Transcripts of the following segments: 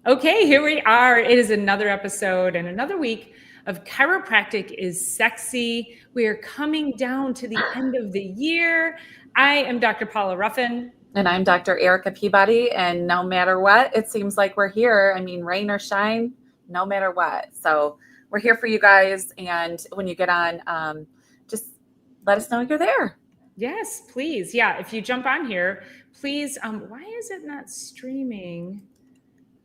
Okay, here we are. It is another episode and another week of Chiropractic is Sexy. We are coming down to the end of the year. I am Dr. Paula Ruffin. And I'm Dr. Erica Peabody. And no matter what, it seems like we're here. I mean, rain or shine, no matter what. So we're here for you guys. And when you get on, just let us know you're there. Yes, please. Yeah, if you jump on here, please. Why is it not streaming?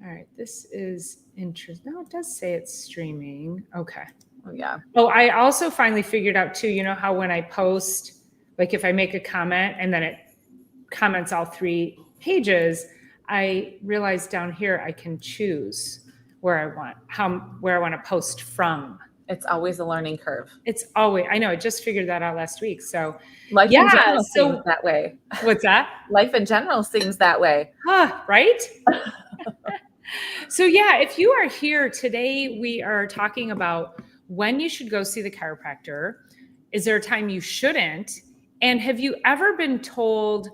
All right, this is interesting. No, it does say it's streaming. Okay. Oh, yeah. Oh, I also finally figured out too, you know how when I post, like if I make a comment and then it comments all 3 pages, I realized down here I can choose where I want to post from. It's always a learning curve. It's always, I know, I just figured that out last week. So Life in yeah, general seems so that way. what's that? Life in general seems that way. Right? So yeah, if you are here today, we are talking about when you should go see the chiropractor. Is there a time you shouldn't? And have you ever been told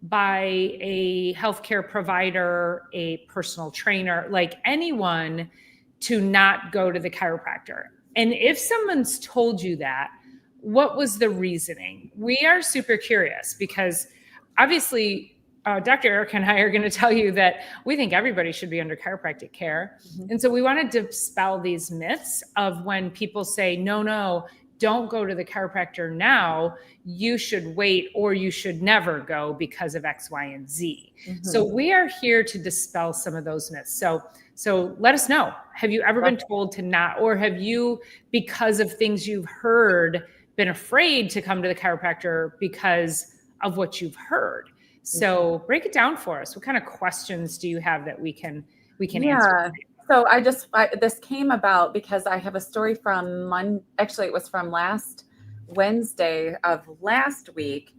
by a healthcare provider, a personal trainer, like anyone, to not go to the chiropractor? And if someone's told you that, what was the reasoning? We are super curious because obviously Dr. Erica and I are going to tell you that we think everybody should be under chiropractic care. Mm-hmm. And so we want to dispel these myths of when people say, no, don't go to the chiropractor now, you should wait or you should never go because of X, Y, and Z. Mm-hmm. So we are here to dispel some of those myths. So let us know. Have you ever been told to not, or have you, because of things you've heard, been afraid to come to the chiropractor because of what you've heard? So break it down for us. What kind of questions do you have that we can answer? So this came about because I have a story from actually it was from last Wednesday of last week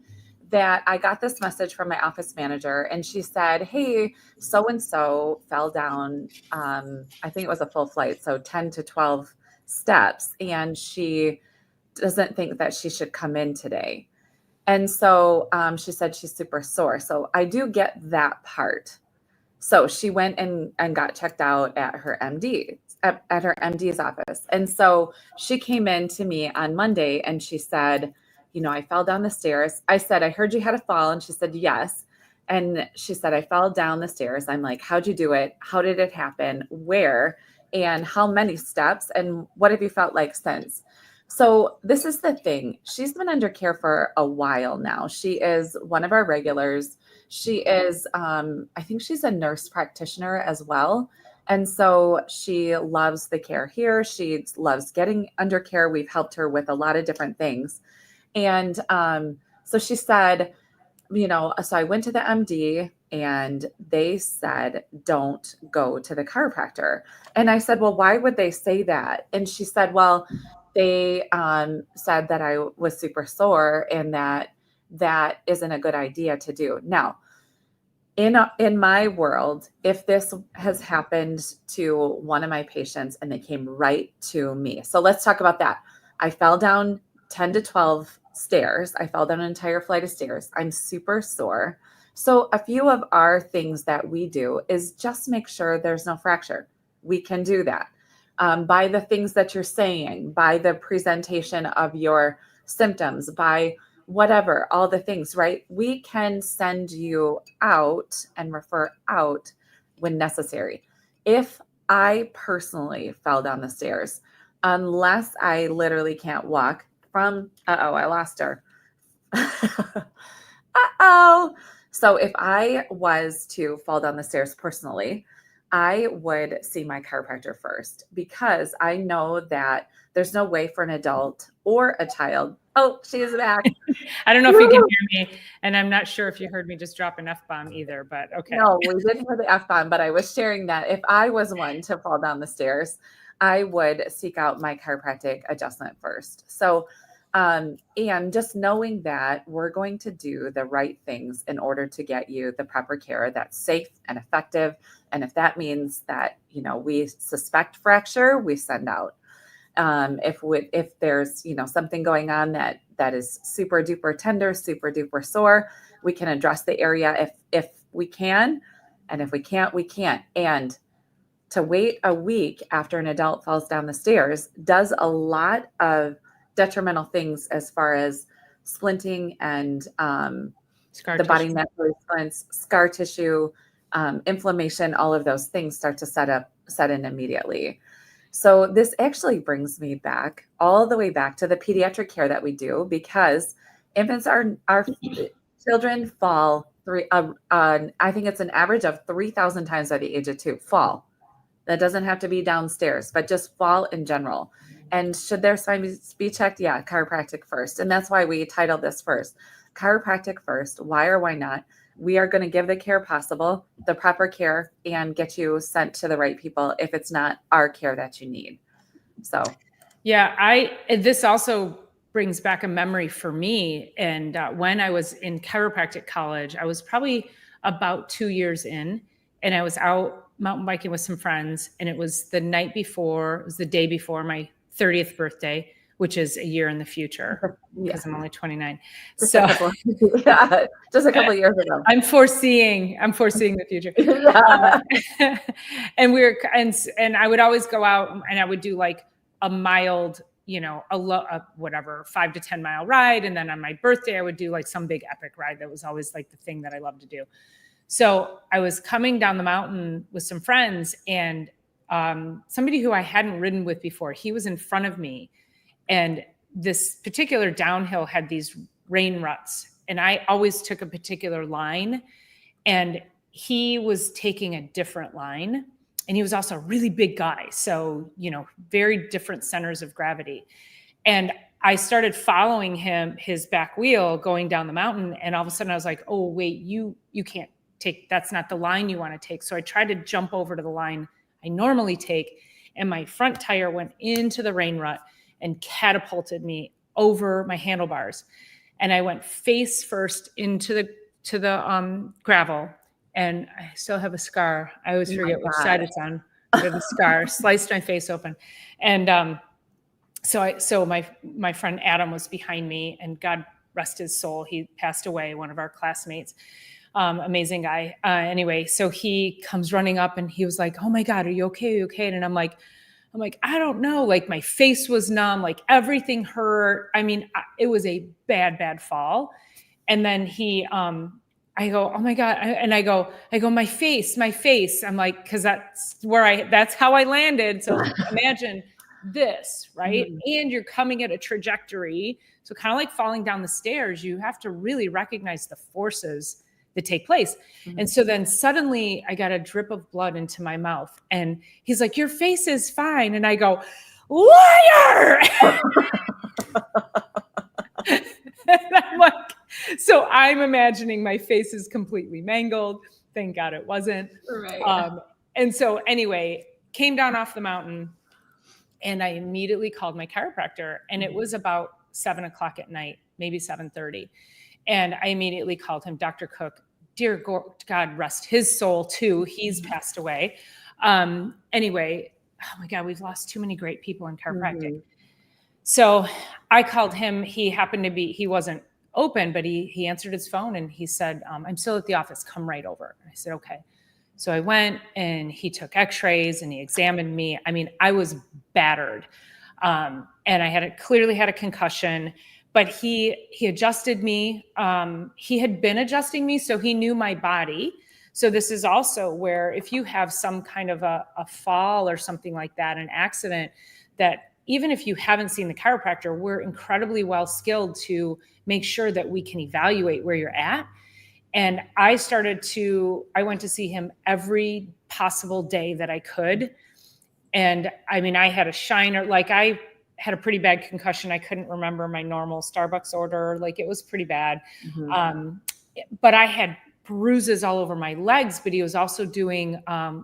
that I got this message from my office manager, and she said, hey, so-and-so fell down. I think it was a full flight, so 10 to 12 steps. And she doesn't think that she should come in today. And so she said she's super sore. So I do get that part. So she went and got checked out at her MD, at her MD's office. And so she came in to me on Monday and she said, I fell down the stairs. I said, I heard you had a fall. And she said, yes. And she said, I fell down the stairs. I'm like, how'd you do it? How did it happen? Where? And how many steps? And what have you felt like since? So this is the thing. She's been under care for a while now. She is one of our regulars. She is, I think she's a nurse practitioner as well. And so she loves the care here. She loves getting under care. We've helped her with a lot of different things. And so she said, so I went to the MD and they said, don't go to the chiropractor. And I said, well, why would they say that? And she said, well, they said that I was super sore and that isn't a good idea to do. Now, in my world, if this has happened to one of my patients and they came right to me. So let's talk about that. I fell down 10 to 12 stairs. I fell down an entire flight of stairs. I'm super sore. So a few of our things that we do is just make sure there's no fracture. We can do that. By the things that you're saying, by the presentation of your symptoms, by whatever, all the things, right? We can send you out and refer out when necessary. If I personally fell down the stairs, unless I literally can't walk from, I lost her. So if I was to fall down the stairs personally, I would see my chiropractor first because I know that there's no way for an adult or a child. Oh, she is back. I don't know if you can hear me, and I'm not sure if you heard me just drop an F-bomb either, but okay. No, we didn't hear the F-bomb, but I was sharing that if I was one to fall down the stairs, I would seek out my chiropractic adjustment first. So, and just knowing that we're going to do the right things in order to get you the proper care that's safe and effective. And if that means that, we suspect fracture, we send out. If there's, something going on that is super duper tender, super duper sore, we can address the area if we can. And if we can't, we can't. And to wait a week after an adult falls down the stairs does a lot of detrimental things as far as splinting and Scar the body tissue. naturally splints, scar tissue, inflammation, all of those things start to set in immediately. So this actually brings me back all the way back to the pediatric care that we do, because infants are children fall I think it's an average of 3,000 times by the age of 2 fall. That doesn't have to be downstairs, but just fall in general. And should their spine be checked? Yeah, chiropractic first. And that's why we titled this first, chiropractic first. Why or why not? We are going to give the care possible, the proper care, and get you sent to the right people if it's not our care that you need. So, Yeah, this also brings back a memory for me. And when I was in chiropractic college, I was probably about 2 years in, and I was out mountain biking with some friends, and it was the night before, it was the day before my 30th birthday, which is a year in the future because I'm only 29. Just so a couple of years ago. I'm foreseeing the future. And and I would always go out and I would do like a mild, a whatever 5 to 10 mile ride. And then on my birthday, I would do like some big epic ride. That was always like the thing that I loved to do. So I was coming down the mountain with some friends, and somebody who I hadn't ridden with before, he was in front of me. And this particular downhill had these rain ruts, and I always took a particular line, and he was taking a different line. And he was also a really big guy. So, very different centers of gravity. And I started following his back wheel going down the mountain. And all of a sudden I was like, oh, wait, you can't take, that's not the line you want to take. So I tried to jump over to the line I normally take. And my front tire went into the rain rut and catapulted me over my handlebars. And I went face first into the gravel. And I still have a scar. I always forget which side it's on. I have a scar, sliced my face open. And so my friend Adam was behind me, and God rest his soul, he passed away, one of our classmates. Amazing guy. Anyway, so he comes running up and he was like, oh my God, are you okay? Are you okay? And I'm like, I don't know. Like my face was numb, like everything hurt. I mean, it was a bad fall. And then I go, oh my God. And I go, my face. I'm like, cause that's how I landed. So imagine this, right? Mm-hmm. And you're coming at a trajectory. So kind of like falling down the stairs, you have to really recognize the forces that take place. Mm-hmm. And so then suddenly I got a drip of blood into my mouth, and he's like, your face is fine. And I go, liar. And I'm like, so I'm imagining my face is completely mangled. Thank God it wasn't. Right. And so anyway, came down off the mountain, and I immediately called my chiropractor, and it was about 7 o'clock at night, maybe 7:30. And I immediately called him, Dr. Cook, dear God, rest his soul too. He's passed away. Anyway, oh my God, we've lost too many great people in chiropractic. Mm-hmm. So I called him. He wasn't open, but he answered his phone, and he said, I'm still at the office. Come right over. And I said, okay. So I went, and he took x-rays and he examined me. I mean, I was battered. And I clearly had a concussion, but he adjusted me. He had been adjusting me, so he knew my body. So this is also where if you have some kind of a fall or something like that, an accident, that even if you haven't seen the chiropractor, we're incredibly well skilled to make sure that we can evaluate where you're at. And I went to see him every possible day that I could. And I mean, I had a shiner, like I had a pretty bad concussion. I couldn't remember my normal Starbucks order. Like it was pretty bad. Mm-hmm. But I had bruises all over my legs, but he was also doing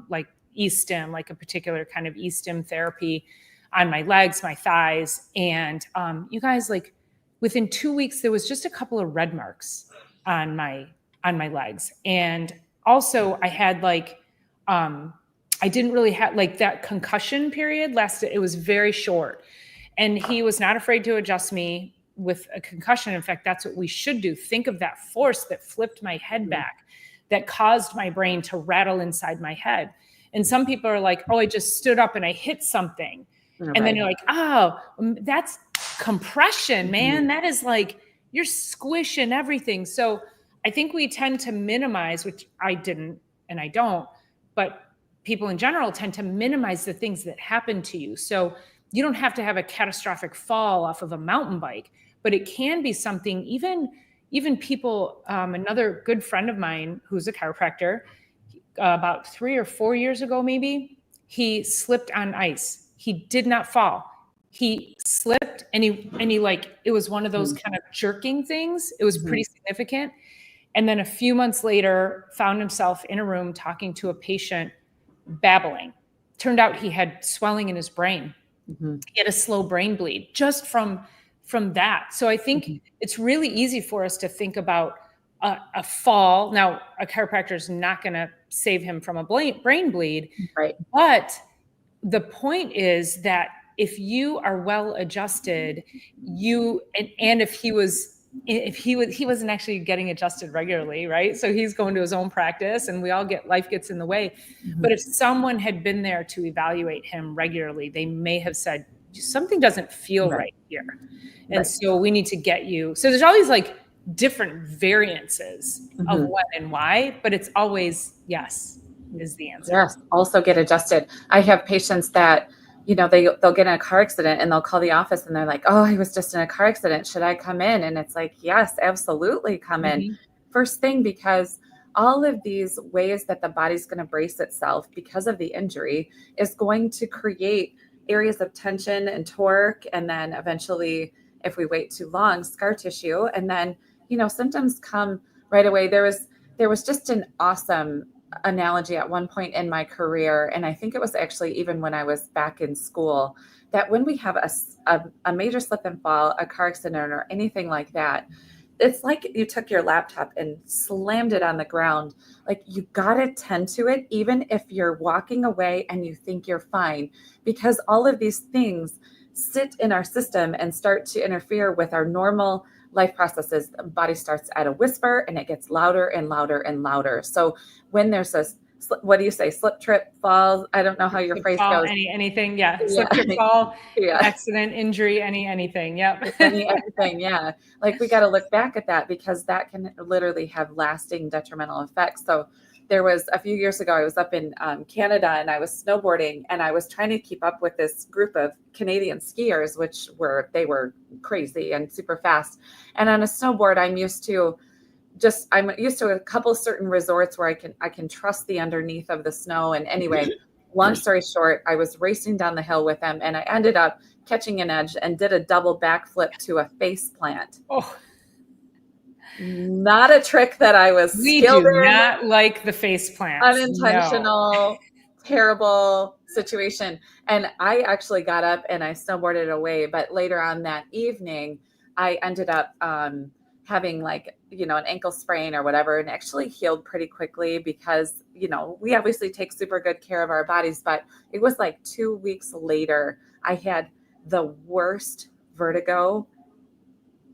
like e-stim, like a particular kind of e-stim therapy on my legs, my thighs. And you guys, like within 2 weeks, there was just a couple of red marks on my legs. And also I had like, I didn't really have like that concussion period lasted. It was very short, and he was not afraid to adjust me with a concussion. In fact, that's what we should do. Think of that force that flipped my head back, that caused my brain to rattle inside my head. And some people are like, oh, I just stood up and I hit something. And then you're like, oh, that's compression, man. That is like, you're squishing everything. So I think we tend to minimize, which I didn't and I don't, but people in general tend to minimize the things that happen to you. So you don't have to have a catastrophic fall off of a mountain bike, but it can be something, even people, another good friend of mine who's a chiropractor, about 3 or 4 years ago, maybe, he slipped on ice. He did not fall. He slipped and he like, it was one of those kind of jerking things. It was pretty significant. And then a few months later, found himself in a room talking to a patient, babbling. Turned out he had swelling in his brain. He had a slow brain bleed just from that. So I think it's really easy for us to think about a fall. Now, a chiropractor is not going to save him from a brain bleed, right? But the point is that if you are well adjusted, and if he wasn't actually getting adjusted regularly, right? So he's going to his own practice, and life gets in the way. But if someone had been there to evaluate him regularly, they may have said, something doesn't feel right here. And so we need to get you. So there's always like different variances of when and why, but it's always yes is the answer. Yes. Also get adjusted. I have patients that, they'll get in a car accident and they'll call the office and they're like, oh, I was just in a car accident. Should I come in? And it's like, yes, absolutely come in first thing, because all of these ways that the body's going to brace itself because of the injury is going to create areas of tension and torque. And then eventually, if we wait too long, scar tissue. And then, symptoms come right away. There was just an awesome analogy at one point in my career, and I think it was actually even when I was back in school, that when we have a major slip and fall, a car accident, or anything like that, it's like you took your laptop and slammed it on the ground. Like, you got to tend to it, even if you're walking away and you think you're fine, because all of these things sit in our system and start to interfere with our normal life processes. The body starts at a whisper and it gets louder and louder and louder. So when there's what do you say? Slip, trip, fall. I don't know how your phrase goes. Anything. Yeah. Slip, trip, fall, accident, injury, anything. Yep. Anything. Yeah. Like, we got to look back at that, because that can literally have lasting detrimental effects. So there was a few years ago, I was up in Canada and I was snowboarding, and I was trying to keep up with this group of Canadian skiers, they were crazy and super fast. And on a snowboard, I'm used to a couple certain resorts where I can trust the underneath of the snow. And anyway, long story short, I was racing down the hill with them, and I ended up catching an edge and did a double backflip to a face plant. Oh. Not a trick that I was skilled in. We do not like the face plants. Unintentional, terrible situation. And I actually got up and I snowboarded away. But later on that evening, I ended up having an ankle sprain or whatever, and actually healed pretty quickly, because, we obviously take super good care of our bodies. But it was like 2 weeks later, I had the worst vertigo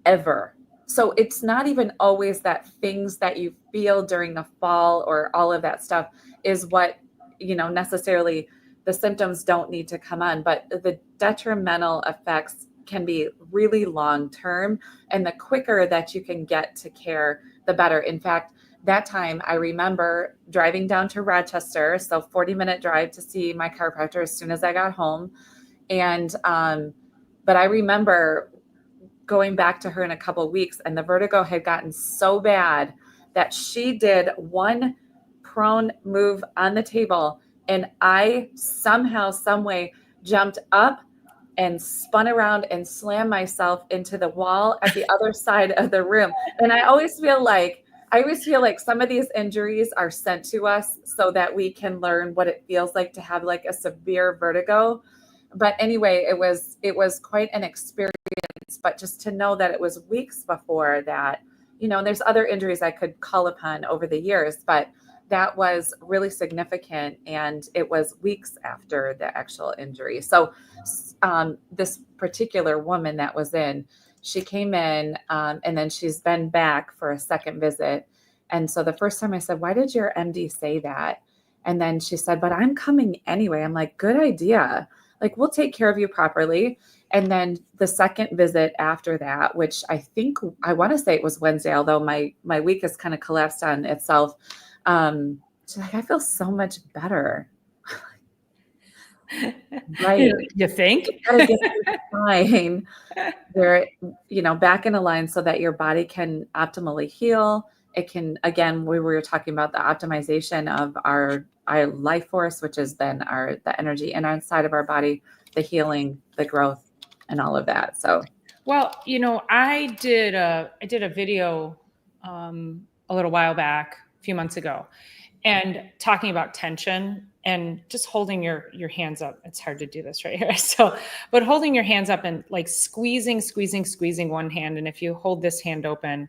ever. So it's not even always that things that you feel during the fall or all of that stuff is what, necessarily the symptoms don't need to come on, but the detrimental effects can be really long-term, and the quicker that you can get to care, the better. In fact, that time I remember driving down to Rochester, so 40-minute drive to see my chiropractor as soon as I got home. And, but I remember going back to her in a couple of weeks, and the vertigo had gotten so bad that she did one prone move on the table, and I somehow, some way jumped up and spun around and slammed myself into the wall at the other side of the room. And I always feel like some of these injuries are sent to us so that we can learn what it feels like to have like a severe vertigo. But anyway, it was quite an experience. But just to know that it was weeks before that, there's other injuries I could call upon over the years, but that was really significant. And it was weeks after the actual injury. So this particular woman that was in, she came in and then she's been back for a second visit. And so the first time I said, why did your MD say that? And then she said, but I'm coming anyway. I'm like, good idea. Like, we'll take care of you properly. And then the second visit after that, which I want to say it was Wednesday, although my week has kind of collapsed on itself. She's like, I feel so much better. Right. You think? You gotta get your spine where, back in a line so that your body can optimally heal. It can, again, we were talking about the optimization of our life force, which is then the energy inside of our body, the healing, the growth, and all of that. So, well, I did a video a little while back, a few months ago, and talking about tension and just holding your hands up. It's hard to do this right here. So, but holding your hands up and like squeezing one hand. And if you hold this hand open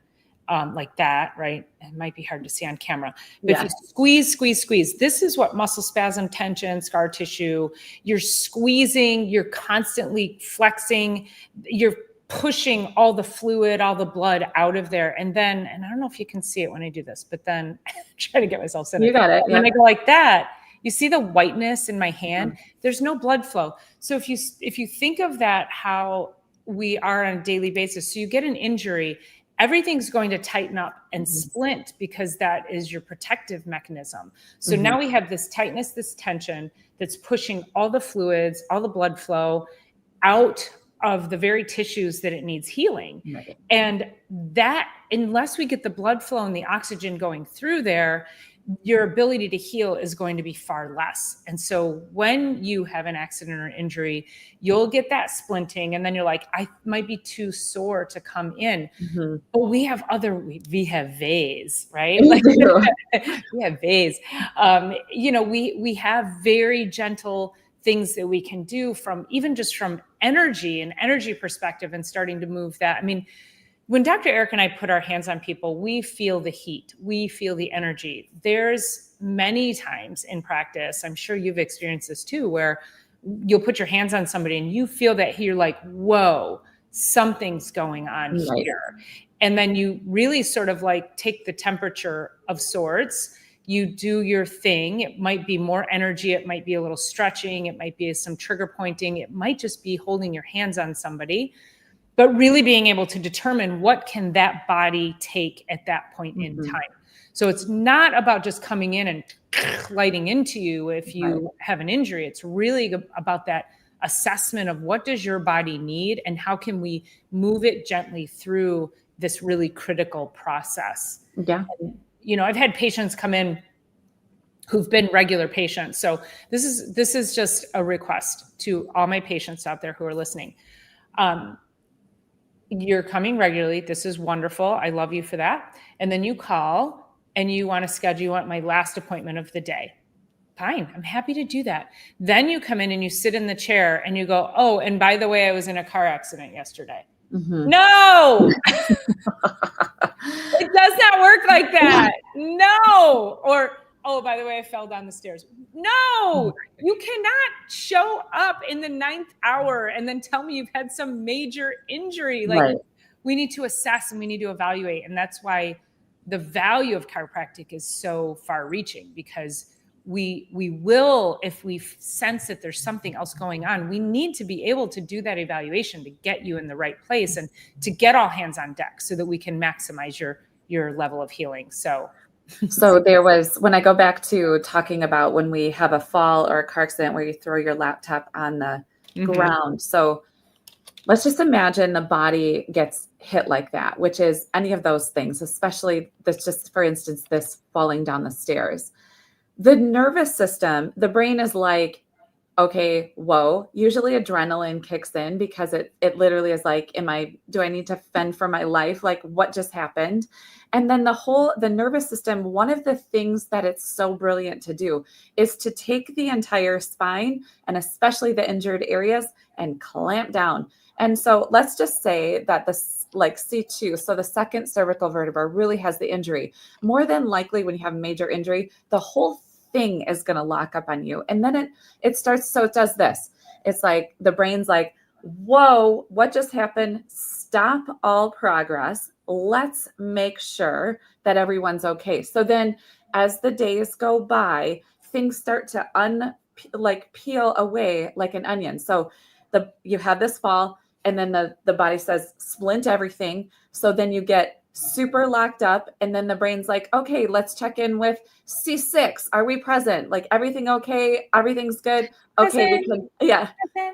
like that, right? It might be hard to see on camera, but if you squeeze, this is what muscle spasm, tension, scar tissue, you're squeezing, you're constantly flexing, you're pushing all the fluid, all the blood out of there. And then, and I don't know if you can see it when I do this, but then I try to get myself centered. You got it. And then I go like that. You see the whiteness in my hand? There's no blood flow. So if you think of that, how we are on a daily basis, so you get an injury, everything's going to tighten up and splint because that is your protective mechanism. So now we have this tightness, this tension that's pushing all the fluids, all the blood flow out of the very tissues that it needs healing. Right. And that, unless we get the blood flow and the oxygen going through there, your ability to heal is going to be far less. And so when you have an accident or injury, you'll get that splinting, and then you're like, I might be too sore to come in. But we have V's, right? We have V's. We have very gentle things that we can do from even just from energy perspective and starting to move that. I mean, when Dr. Eric and I put our hands on people, we feel the heat, we feel the energy. There's many times in practice, I'm sure you've experienced this too, where you'll put your hands on somebody and you feel that you're like, whoa, something's going on here. And then you really sort of like take the temperature of sorts. You do your thing. It might be more energy. It might be a little stretching. It might be some trigger pointing. It might just be holding your hands on somebody, but really being able to determine what can that body take at that point in time. So it's not about just coming in and lighting into you if you have an injury. It's really about that assessment of what does your body need and how can we move it gently through this really critical process. Yeah. And, I've had patients come in who've been regular patients. So this is just a request to all my patients out there who are listening. You're coming regularly. This is wonderful. I love you for that. And then you call and you want to schedule, you want my last appointment of the day. Fine. I'm happy to do that. Then you come in and you sit in the chair and you go, oh, and by the way, I was in a car accident yesterday. No, it does not work like that. No. Or, oh, by the way, I fell down the stairs. No, you cannot show up in the 9th hour and then tell me you've had some major injury. Like we need to assess and we need to evaluate. And that's why the value of chiropractic is so far reaching, because we will, if we sense that there's something else going on, we need to be able to do that evaluation to get you in the right place and to get all hands on deck so that we can maximize your level of healing. So there was, when I go back to talking about when we have a fall or a car accident where you throw your laptop on the ground. So let's just imagine the body gets hit like that, which is any of those things, especially this, just for instance, this falling down the stairs. The nervous system, the brain is like, okay, whoa, usually adrenaline kicks in because it literally is like, do I need to fend for my life? Like, what just happened? And then the nervous system, one of the things that it's so brilliant to do is to take the entire spine and especially the injured areas and clamp down. And so let's just say that like C2, so the second cervical vertebra really has the injury. More than likely when you have major injury, the whole thing is going to lock up on you. And then it starts, so it does this. It's like the brain's like, whoa, what just happened? Stop all progress. Let's make sure that everyone's okay. So then as the days go by, things start to peel away like an onion. So you have this fall, and then the body says splint everything. So then you get super locked up, and then the brain's like, okay, let's check in with C6. Are we present? Like, everything okay? Everything's good. Okay, we can, yeah,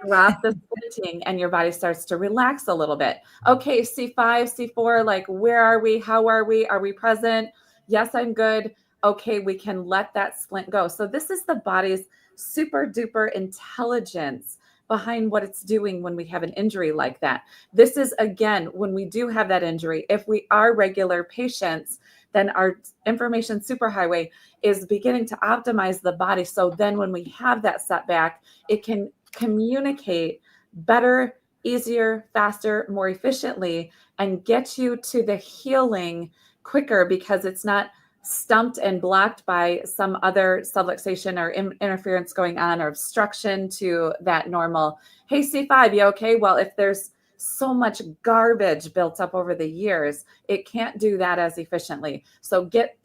drop the splinting, and your body starts to relax a little bit. Okay, C5, C4, like, where are we? How are we? Are we present? Yes, I'm good. Okay, we can let that splint go. So this is the body's super duper intelligence behind what it's doing when we have an injury like that. This is, again, when we do have that injury, if we are regular patients, then our information superhighway is beginning to optimize the body. So then when we have that setback, it can communicate better, easier, faster, more efficiently, and get you to the healing quicker, because it's not stumped and blocked by some other subluxation or interference going on, or obstruction to that normal, hey, C5, you okay? Well, if there's so much garbage built up over the years, it can't do that as efficiently. So get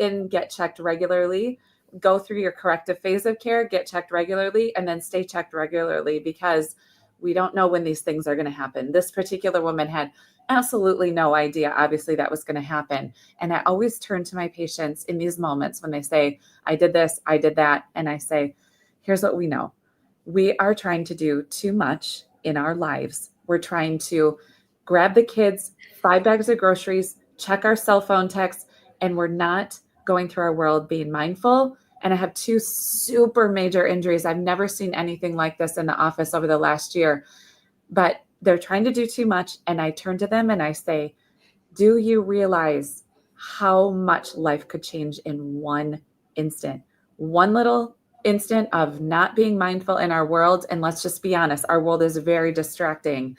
checked regularly, go through your corrective phase of care, get checked regularly, and then stay checked regularly, because we don't know when these things are going to happen. This particular woman had absolutely no idea, obviously, that was going to happen. And I always turn to my patients in these moments when they say, I did this, I did that. And I say, here's what we know. We are trying to do too much in our lives. We're trying to grab the kids, 5 bags of groceries, check our cell phone texts, and we're not going through our world being mindful. And I have 2 super major injuries. I've never seen anything like this in the office over the last year, but they're trying to do too much. And I turn to them and I say, do you realize how much life could change in one instant? One little instant of not being mindful in our world. And let's just be honest, our world is very distracting.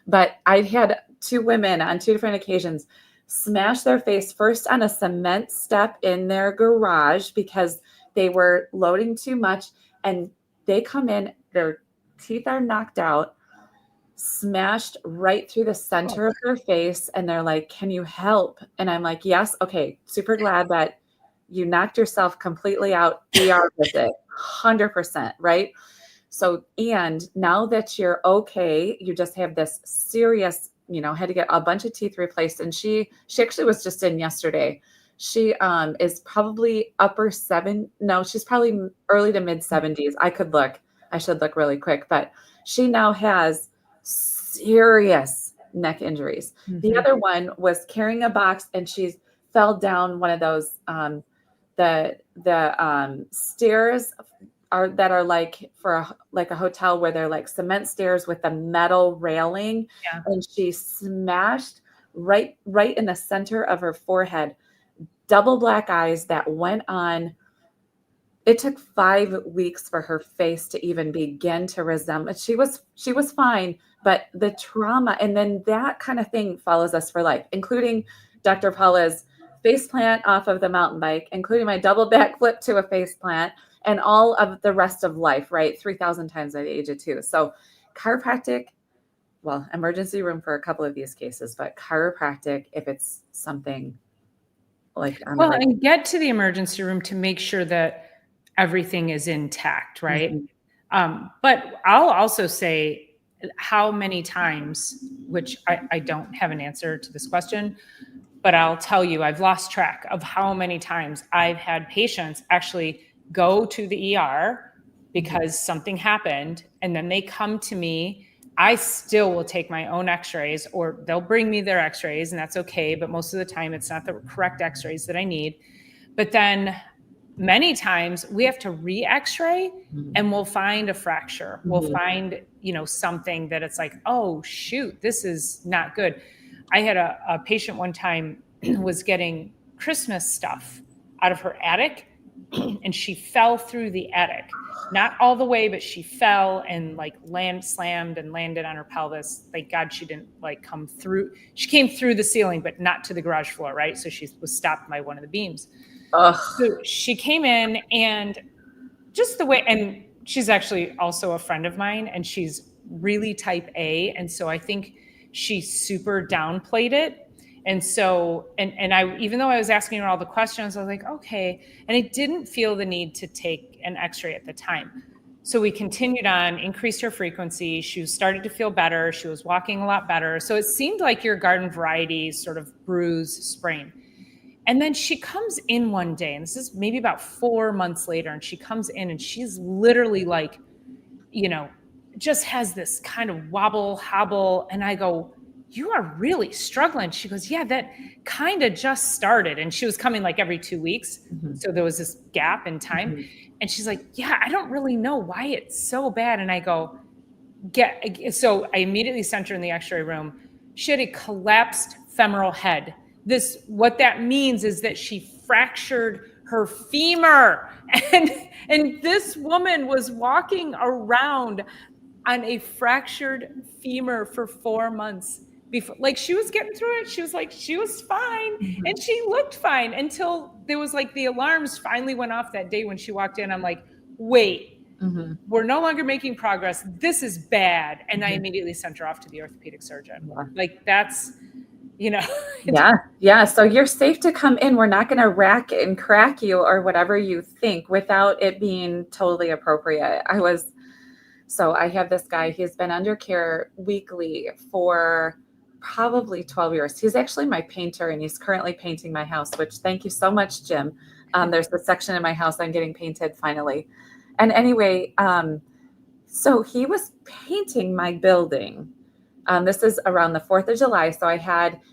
But I had 2 women on 2 different occasions smash their face first on a cement step in their garage because they were loading too much. And they come in, their teeth are knocked out, smashed right through the center of their face. And they're like, can you help? And I'm like, yes. Okay. Super glad that you knocked yourself completely out. ER visit, 100%. Right. So, and now that you're okay, you just have this serious, had to get a bunch of teeth replaced. And she actually was just in yesterday. She is probably she's probably early to mid 70s. I should look really quick, but she now has serious neck injuries. Mm-hmm. The other one was carrying a box, and she fell down one of those the stairs that are like for a hotel, where they're like cement stairs with a metal railing. Yeah. And she smashed right in the center of her forehead, double black eyes that went on. It took 5 weeks for her face to even begin to resemble. She was fine, but the trauma, and then that kind of thing follows us for life, including Dr. Paula's face plant off of the mountain bike, including my double back flip to a face plant, and all of the rest of life, right? 3,000 times at the age of 2. So chiropractic, well, emergency room for a couple of these cases, but chiropractic, if it's something like, and get to the emergency room to make sure that everything is intact, right? Mm-hmm. But I'll also say, how many times, which I don't have an answer to this question, but I'll tell you, I've lost track of how many times I've had patients actually go to the ER because something happened, and then they come to me. I still will take my own x-rays, or they'll bring me their x-rays, and that's okay. But most of the time it's not the correct x-rays that I need. But then many times we have to re-x-ray, and we'll find a fracture. Mm-hmm. We'll find, something that it's like, oh shoot, this is not good. I had a patient one time was getting Christmas stuff out of her attic, and she fell through the attic. Not all the way, but she fell and slammed and landed on her pelvis. Thank God she didn't come through. She came through the ceiling, but not to the garage floor, right? So she was stopped by one of the beams. Ugh. So she came in, and just the way, and she's actually also a friend of mine, and she's really type A. And so I think she super downplayed it. And so, and I, even though I was asking her all the questions, I was like, okay. And I didn't feel the need to take an x-ray at the time. So we continued on, increased her frequency. She started to feel better. She was walking a lot better. So it seemed like your garden variety sort of bruise, sprain. And then she comes in one day, and this is maybe about 4 months later, and she comes in and she's literally like, just has this kind of wobble, hobble. And I go, you are really struggling. She goes, yeah, that kind of just started. And she was coming like every 2 weeks. Mm-hmm. So there was this gap in time. Mm-hmm. And she's like, yeah, I don't really know why it's so bad. And I go, so I immediately sent her in the x-ray room. She had a collapsed femoral head. What that means is that she fractured her femur. And this woman was walking around on a fractured femur for 4 months before. Like, she was getting through it. She was like, she was fine. Mm-hmm. And she looked fine until there was like the alarms finally went off that day when she walked in. I'm like, wait, mm-hmm. we're no longer making progress. This is bad. And mm-hmm. I immediately sent her off to the orthopedic surgeon. Yeah. Like, that's, Yeah. So you're safe to come in. We're not going to rack and crack you or whatever you think without it being totally appropriate. So I have this guy, he's been under care weekly for probably 12 years. He's actually my painter, and he's currently painting my house, which, thank you so much, Jim. There's the section in my house I'm getting painted finally. And anyway, so he was painting my building. This is around the 4th of July. So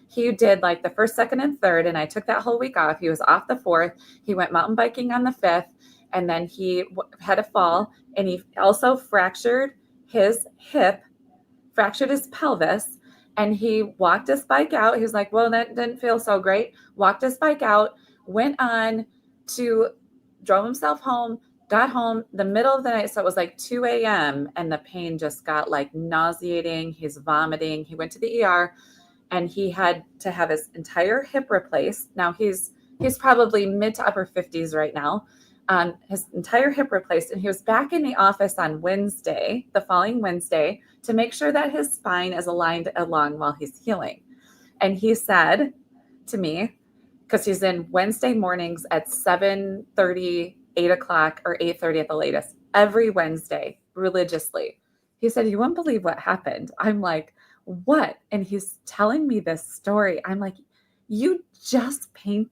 he did like the 1st, 2nd, and 3rd, and I took that whole week off. He was off the 4th. He went mountain biking on the 5th, and then he had a fall, and he also fractured his hip, fractured his pelvis, and he walked his bike out. He was like, well, that didn't feel so great. Walked his bike out, drove himself home, got home the middle of the night. So it was like 2 a.m. and the pain just got like nauseating. He's vomiting. He went to the ER, and he had to have his entire hip replaced. Now he's probably mid to upper 50s right now. His entire hip replaced. And he was back in the office on Wednesday, the following Wednesday, to make sure that his spine is aligned along while he's healing. And he said to me, because he's in Wednesday mornings at 7:30, 8 o'clock, or 8:30 at the latest, every Wednesday, religiously. He said, you wouldn't believe what happened. I'm like, what? And he's telling me this story. I'm like, I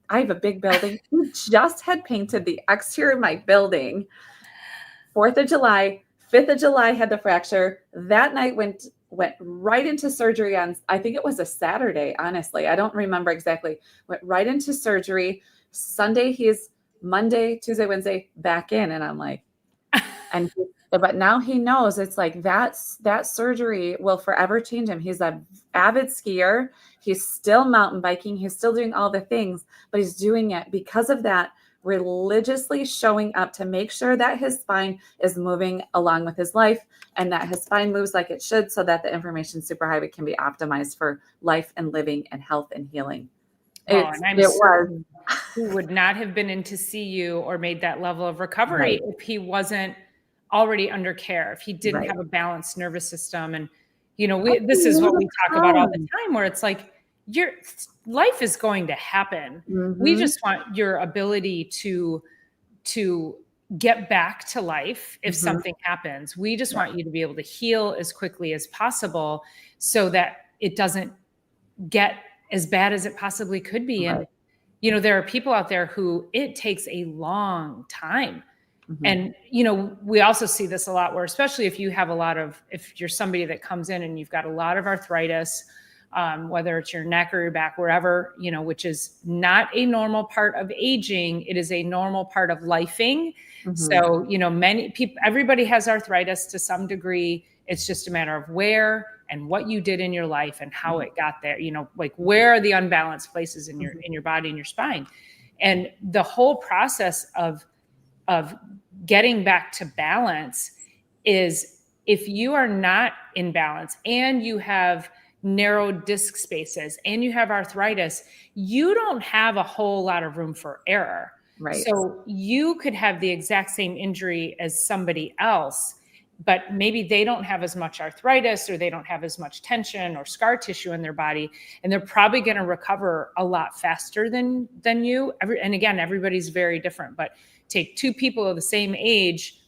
have a big building. You just had painted the exterior of my building. 4th of July, 5th of July had the fracture. That night went right into surgery on, I think it was a Saturday, honestly. I don't remember exactly. Went right into surgery. Sunday, he's Monday, Tuesday, Wednesday, back in. And I'm like, but now he knows it's like that surgery will forever change him. He's an avid skier. He's still mountain biking. He's still doing all the things, but he's doing it because of that, religiously showing up to make sure that his spine is moving along with his life, and that his spine moves like it should, so that the information superhighway can be optimized for life and living and health and healing. He would not have been in to see you or made that level of recovery if he wasn't already under care, if he didn't have a balanced nervous system. And, this is what we talk about all the time, where it's like, your life is going to happen. Mm-hmm. We just want your ability to get back to life if something happens. We just want you to be able to heal as quickly as possible so that it doesn't get as bad as it possibly could be. And, there are people out there who it takes a long time. Mm-hmm. And, we also see this a lot where, especially if you're somebody that comes in and you've got a lot of arthritis, whether it's your neck or your back, wherever, which is not a normal part of aging. It is a normal part of lifing. Mm-hmm. So, many people, everybody has arthritis to some degree. It's just a matter of where and what you did in your life and how it got there, like where are the unbalanced places in your body and your spine. And the whole process of getting back to balance is, if you are not in balance and you have narrow disc spaces and you have arthritis, you don't have a whole lot of room for error. Right. So you could have the exact same injury as somebody else, but maybe they don't have as much arthritis, or they don't have as much tension or scar tissue in their body, and they're probably going to recover a lot faster than you. And again, everybody's very different, but take two people of the same age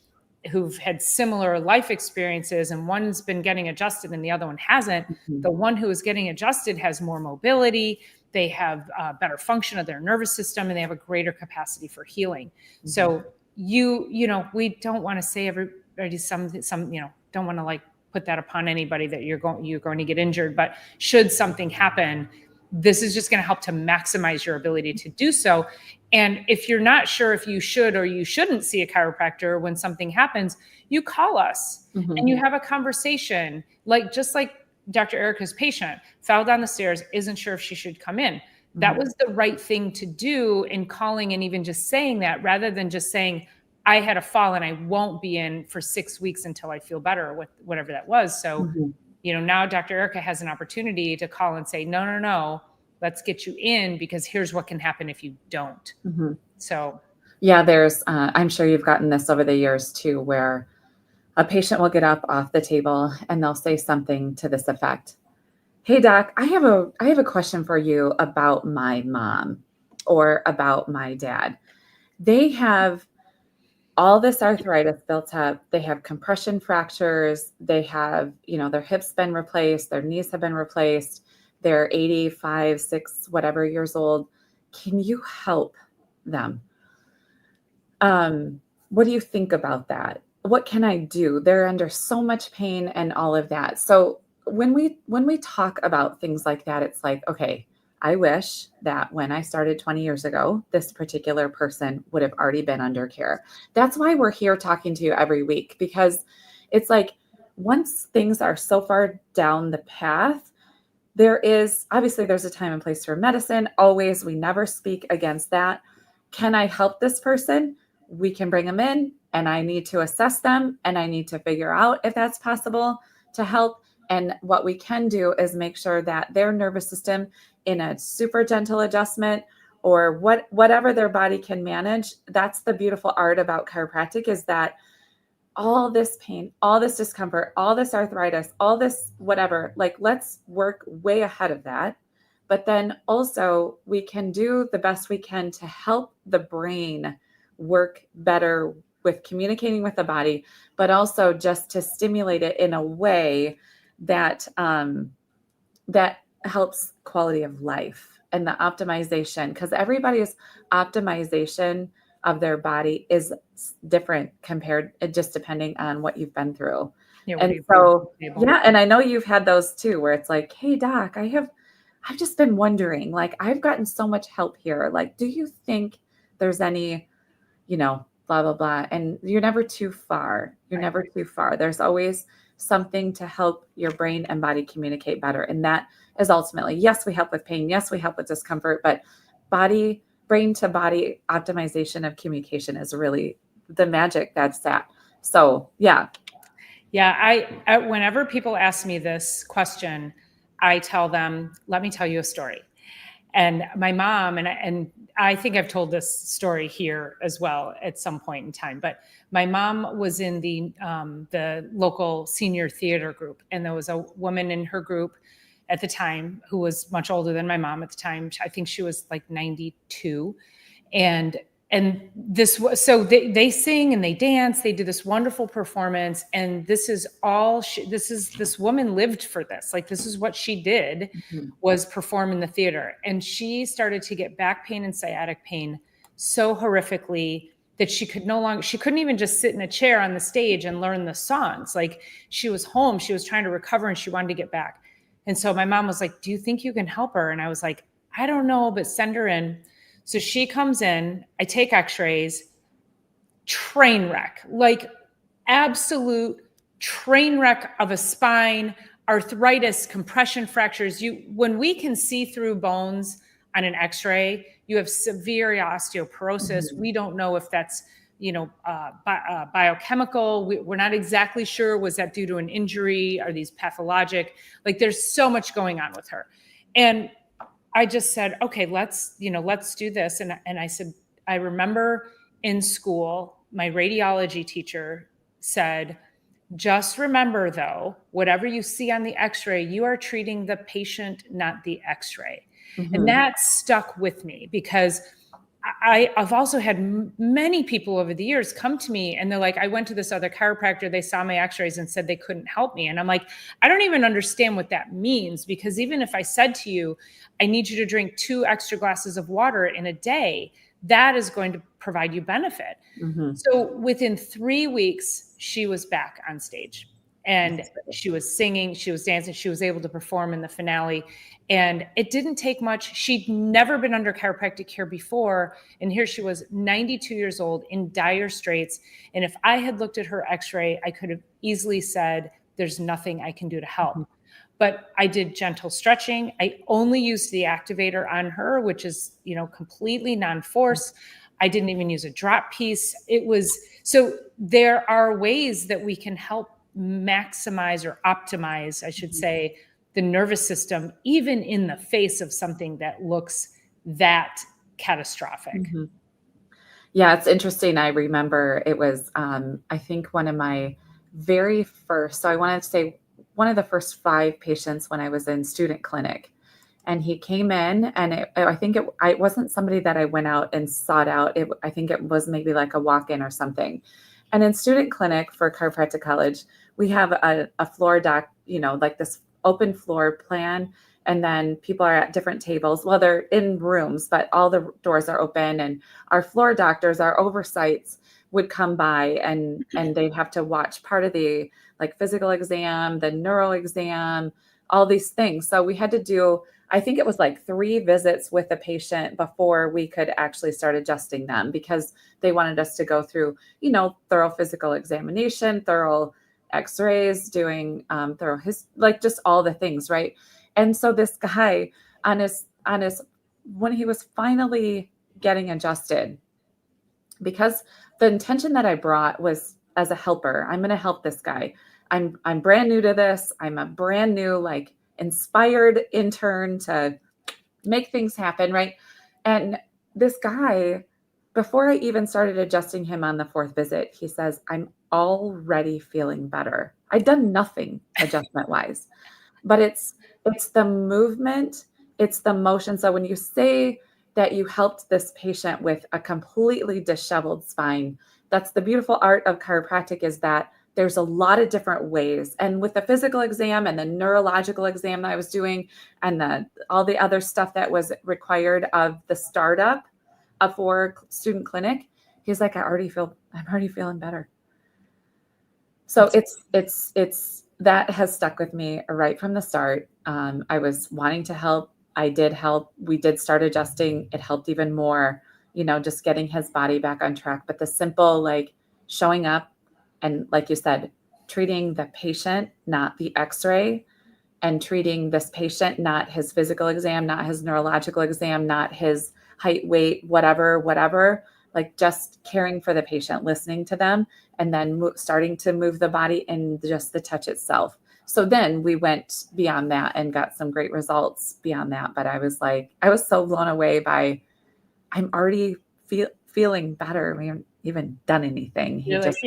who've had similar life experiences, and one's been getting adjusted and the other one hasn't. Mhm. The one who is getting adjusted has more mobility, they have better function of their nervous system, and they have a greater capacity for healing. Mm-hmm. So we don't want to say everybody some, don't want to like put that upon anybody that you're going to get injured, but should something happen, this is just going to help to maximize your ability to do so. And if you're not sure if you should or you shouldn't see a chiropractor when something happens, you call us and you have a conversation, just like Dr. Erica's patient fell down the stairs, isn't sure if she should come in. That was the right thing to do in calling and even just saying that, rather than just saying, I had a fall and I won't be in for 6 weeks until I feel better, with whatever that was. So, now Dr. Erica has an opportunity to call and say, no, let's get you in, because here's what can happen if you don't. So, yeah, there's, I'm sure you've gotten this over the years too, where a patient will get up off the table and they'll say something to this effect. Hey doc, I have a question for you about my mom or about my dad. They have all this arthritis built up. They have compression fractures. They have, their hips been replaced. Their knees have been replaced. They're 85, 6, whatever years old. Can you help them? What do you think about that? What can I do? They're under so much pain and all of that. So when we talk about things like that, it's like, okay, I wish that when I started 20 years ago, this particular person would have already been under care. That's why we're here talking to you every week, because it's like, once things are so far down the path, there's a time and place for medicine. Always, we never speak against that. Can I help this person? We can bring them in, and I need to assess them, and I need to figure out if that's possible to help. And what we can do is make sure that their nervous system, in a super gentle adjustment or whatever their body can manage. That's the beautiful art about chiropractic, is that all this pain, all this discomfort, all this arthritis, all this whatever, like, let's work way ahead of that. But then also we can do the best we can to help the brain work better with communicating with the body, but also just to stimulate it in a way that that helps quality of life and the optimization, because everybody's optimization of their body is different, compared, just depending on what you've been through. And so, yeah, and I know you've had those too, where it's like, hey doc, I've just been wondering, like, I've gotten so much help here. Like, do you think there's any, blah, blah, blah. And you're never too far. You're never too far. There's always something to help your brain and body communicate better. And that is ultimately, yes, we help with pain. Yes, we help with discomfort, but brain to body optimization of communication is really the magic that's that. So, yeah. Yeah. I whenever people ask me this question, I tell them, let me tell you a story. And my mom, and I think I've told this story here as well at some point in time, but my mom was in the local senior theater group, and there was a woman in her group at the time who was much older than my mom at the time. I think she was like 92, and they sing and they dance, they do this wonderful performance, and this woman lived for this. Like, this is what she did, was perform in the theater. And she started to get back pain and sciatic pain so horrifically that she couldn't even just sit in a chair on the stage and learn the songs. Like, she was home, she was trying to recover, and she wanted to get back. And so my mom was like, do you think you can help her? And I was like, I don't know, but send her in. So she comes in, I take x-rays, train wreck, like absolute train wreck of a spine, arthritis, compression fractures. When we can see through bones on an x-ray, you have severe osteoporosis. We don't know if that's, biochemical. We're not exactly sure. Was that due to an injury? Are these pathologic? Like, there's so much going on with her. And I just said, okay, let's do this. And I said, I remember in school, my radiology teacher said, just remember though, whatever you see on the x-ray, you are treating the patient, not the x-ray. And that stuck with me, because I've also had many people over the years come to me and they're like, I went to this other chiropractor. They saw my x-rays and said they couldn't help me. And I'm like, I don't even understand what that means, because even if I said to you, I need you to drink 2 extra glasses of water in a day, that is going to provide you benefit. Mm-hmm. So within 3 weeks, she was back on stage and she was singing, she was dancing, she was able to perform in the finale. And it didn't take much. She'd never been under chiropractic care before. And here she was, 92 years old, in dire straits. And if I had looked at her x-ray, I could have easily said, there's nothing I can do to help. Mm-hmm. But I did gentle stretching. I only used the activator on her, which is, completely non-force. I didn't even use a drop piece. So there are ways that we can help maximize or optimize, I should say, the nervous system, even in the face of something that looks that catastrophic. Mm-hmm. Yeah, it's interesting. I remember it was, I think one of my very first, so I wanted to say one of the first 5 patients when I was in student clinic. And he came in and I think it wasn't somebody that I went out and sought out. I think it was maybe like a walk-in or something. And in student clinic for chiropractic college, we have a floor doc, like this open floor plan. And then people are at different tables. Well, they're in rooms, but all the doors are open. And our floor doctors, our oversights would come by and they'd have to watch part of the like physical exam, the neuro exam, all these things. So we had to do, I think it was like 3 visits with a patient before we could actually start adjusting them, because they wanted us to go through, thorough physical examination, thorough x-rays, doing thorough like just all the things, right? And so this guy on his when he was finally getting adjusted, because the intention that I brought was as a helper, I'm going to help this guy. I'm brand new to this. I'm a brand new, like, inspired intern to make things happen, right? And this guy, before I even started adjusting him on the 4th visit, he says, I'm already feeling better. I'd done nothing adjustment wise, but it's the movement, it's the motion. So when you say that you helped this patient with a completely disheveled spine, that's the beautiful art of chiropractic, is that there's a lot of different ways. And with the physical exam and the neurological exam that I was doing and all the other stuff that was required of the startup for student clinic, he's like, I'm already feeling better. So it's that has stuck with me right from the start. I was wanting to help. I did help. We did start adjusting. It helped even more, just getting his body back on track. But the simple, like, showing up and, like you said, treating the patient, not the x-ray, and treating this patient, not his physical exam, not his neurological exam, not his height, weight, whatever, like just caring for the patient, listening to them, and then starting to move the body and just the touch itself. So then we went beyond that and got some great results beyond that. But I was so blown away by, I'm already feeling better. We haven't even done anything. He just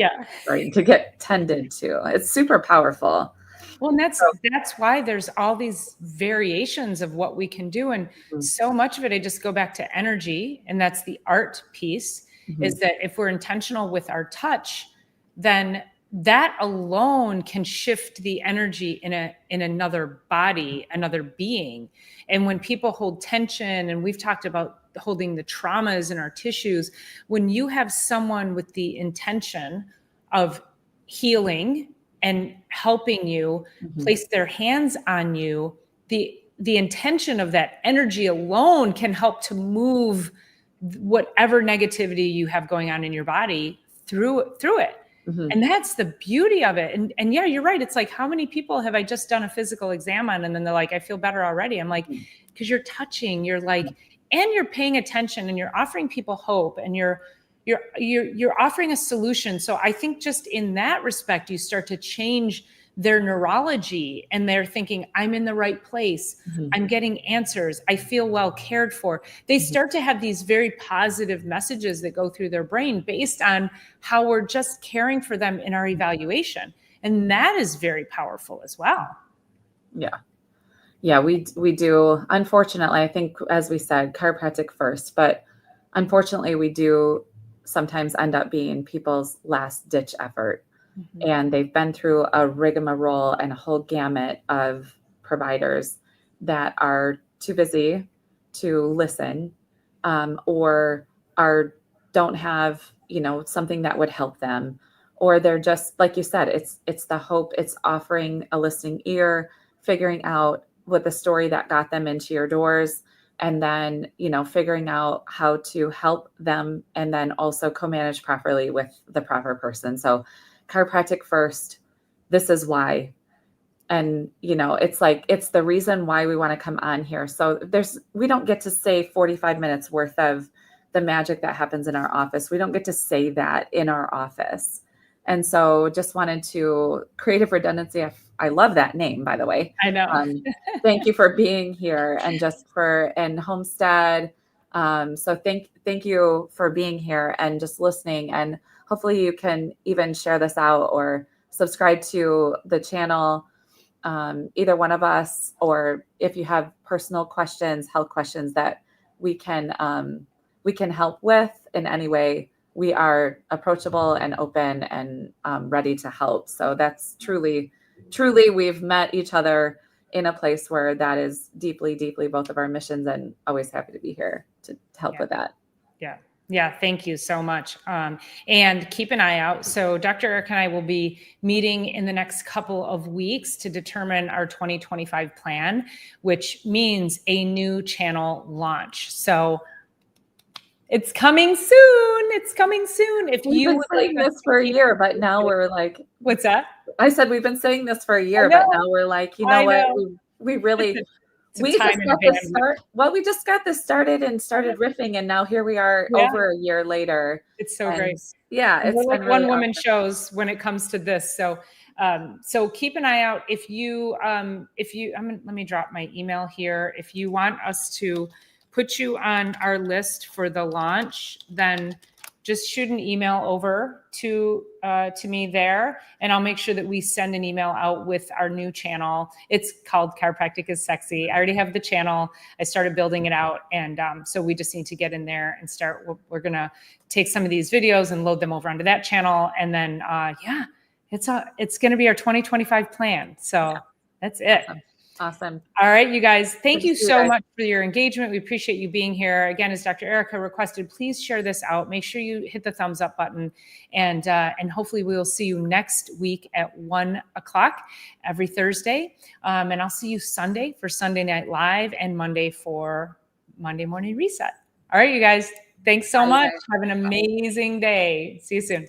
starting to get tended to. It's super powerful. Well, and that's why there's all these variations of what we can do. And so much of it, I just go back to energy. And that's the art piece, is that if we're intentional with our touch, then that alone can shift the energy in another body, another being. And when people hold tension, and we've talked about holding the traumas in our tissues, when you have someone with the intention of healing and helping you, place their hands on you, the intention of that energy alone can help to move whatever negativity you have going on in your body through it. And that's the beauty of it. And yeah, you're right. It's like, how many people have I just done a physical exam on, and then they're like, I feel better already. I'm like, because you're touching, you're like, and you're paying attention, and you're offering people hope, and you're offering a solution. So I think just in that respect, you start to change their neurology, and they're thinking, I'm in the right place. I'm getting answers. I feel well cared for. They start to have these very positive messages that go through their brain based on how we're just caring for them in our evaluation. And that is very powerful as well. Yeah. Yeah, we do. Unfortunately, I think, as we said, chiropractic first, but unfortunately, we do sometimes end up being people's last ditch effort. Mhm. And they've been through a rigmarole and a whole gamut of providers that are too busy to listen, or are don't have, something that would help them, or they're just like you said, it's the hope, it's offering a listening ear, figuring out what the story that got them into your doors, and then figuring out how to help them, and then also co-manage properly with the proper person. So chiropractic first, this is why. And it's like, it's the reason why we want to come on here. So we don't get to say 45 minutes worth of the magic that happens in our office. We don't get to say that in our office. And so just wanted to creative redundancy. I love that name, by the way. I know. Thank you for being here, and and Homestead. So thank you for being here and just listening. And hopefully you can even share this out or subscribe to the channel, either one of us, or if you have personal questions, health questions that we can help with in any way, we are approachable and open and ready to help. So that's truly we've met each other in a place where that is deeply, deeply both of our missions, and always happy to be here to help with that. Yeah. Yeah. Thank you so much. And keep an eye out. So Dr. Eric and I will be meeting in the next couple of weeks to determine our 2025 plan, which means a new channel launch. So it's coming soon. It's coming soon. If We've been saying this for a year, but now we're like, what's that? I said we've been saying this for a year, but now we're like, what? We really we just got this start. Well, we just got this started and started riffing, and now here we are over a year later. It's so great. Yeah, it's like one woman shows when it comes to this. So so keep an eye out. Let me drop my email here. If you want us to put you on our list for the launch, then just shoot an email over to me there, and I'll make sure that we send an email out with our new channel. It's called Chiropractic is Sexy. I already have the channel. I started building it out, and so we just need to get in there and start. We're gonna take some of these videos and load them over onto that channel, and then it's gonna be our 2025 plan. So that's it. Awesome. All right, you guys, thank you so much for your engagement. We appreciate you being here. Again, as Dr. Erica requested, please share this out. Make sure you hit the thumbs up button, and hopefully we will see you next week at 1:00 every Thursday. And I'll see you Sunday for Sunday Night Live, and Monday for Monday Morning Reset. All right, you guys, thanks so much. Have an amazing day. See you soon.